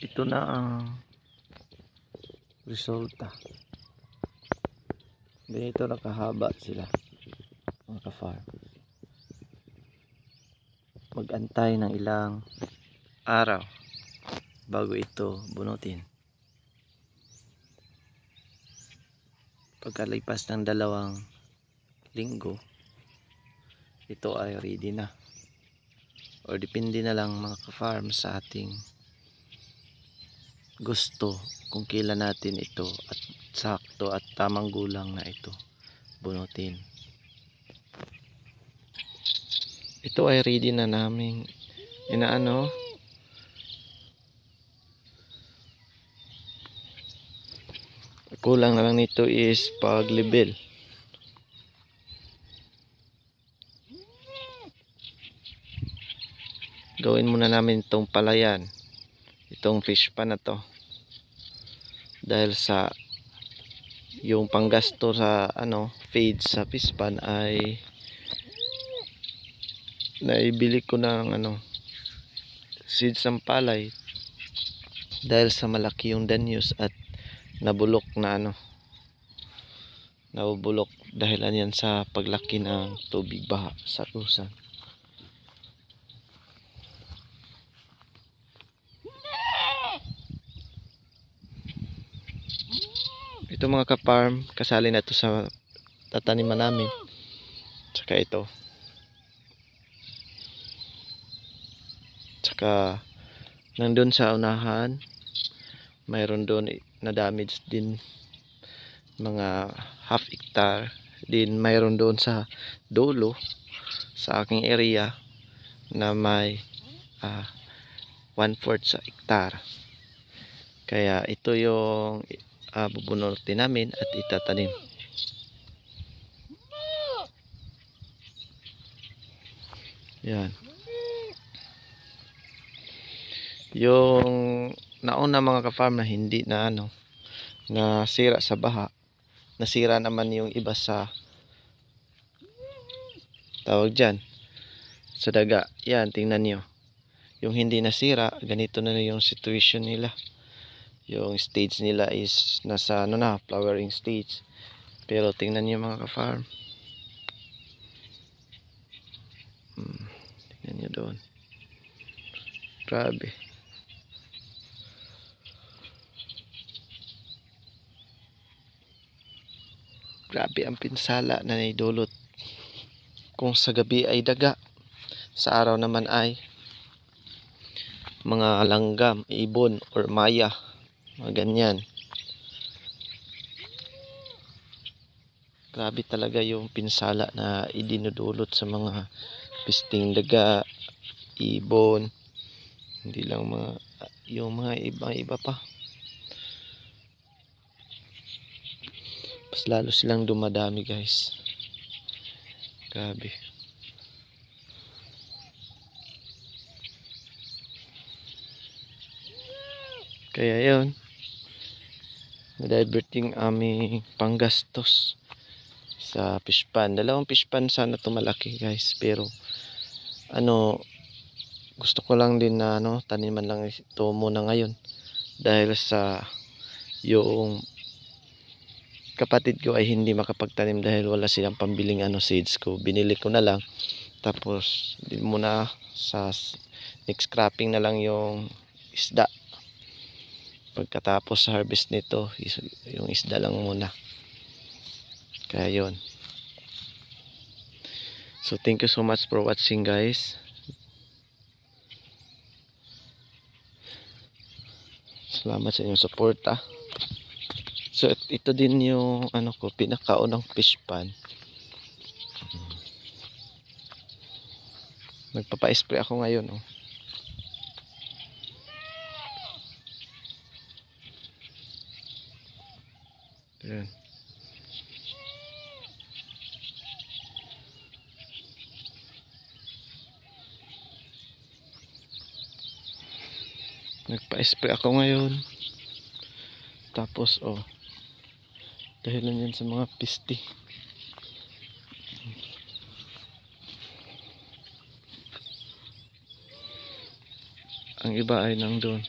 Ito na ang resulta. Ganito nakahaba sila, mga ka-farm. Mag-antay ng ilang araw bago ito bunutin. Pagkalipas ng 2 linggo, ito ay ready na. O depende na lang, mga ka-farm, sa ating gusto kung kailan natin ito at sakto at tamang gulang na ito bunutin. Ito ay ready na namin inaano. Kulang na lang nito is pag-level. Gawin muna namin itong palayan, itong fish pan na to, dahil sa yung panggasto sa feed sa fish pan ay naibili ko ng seeds ng palay, dahil sa malaki yung danyos at nabulok na nabubulok dahilan yan sa paglaki ng tubig baha sa tusan. Ito, mga ka-farm, kasali na ito sa tataniman namin. Tsaka ito. Tsaka nandun sa unahan, mayroon doon na damage din, mga half hectare. Din mayroon doon sa dulo sa aking area na may 1/4 sa hectare. Kaya ito yung bubunutin namin at itatanim. Yan. Yung nauna, mga ka-farm, na hindi na nasira sa baha, nasira naman yung iba sa tawag dyan, sa daga. Yan, tingnan nyo. Yung hindi nasira, ganito na yung situation nila. Yung stage nila is nasa flowering stage. Pero tingnan nyo, mga ka-farm. Tingnan nyo doon. Grabe. Grabe ang pinsala na naidulot. Kung sa gabi ay daga, sa araw naman ay mga langgam, ibon, or maya, mga ganyan. Grabe talaga yung pinsala na idinudulot sa mga pisting daga, ibon, hindi lang yung mga iba pa. Mas lalo silang dumadami, guys. Grabe. Kaya yun, na-diverting aming panggastos sa fish pan. 2 fish pan sana ito malaki, guys. Pero gusto ko lang din na taniman lang ito muna ngayon, dahil sa yung kapatid ko ay hindi makapagtanim dahil wala silang pambiling seeds ko. Binili ko na lang, tapos din muna sa next cropping na lang yung isda. Pagkatapos sa harvest nito, yung isda lang muna. Kaya yun. So thank you so much for watching, guys. Salamat sa inyong suporta. So ito din yung pinakaunang fish pan. Nagpapa-spray ako ngayon, Ayan. Nagpa-spray ako ngayon. Tapos dahilan yan sa mga piste. Ang iba ay nandun.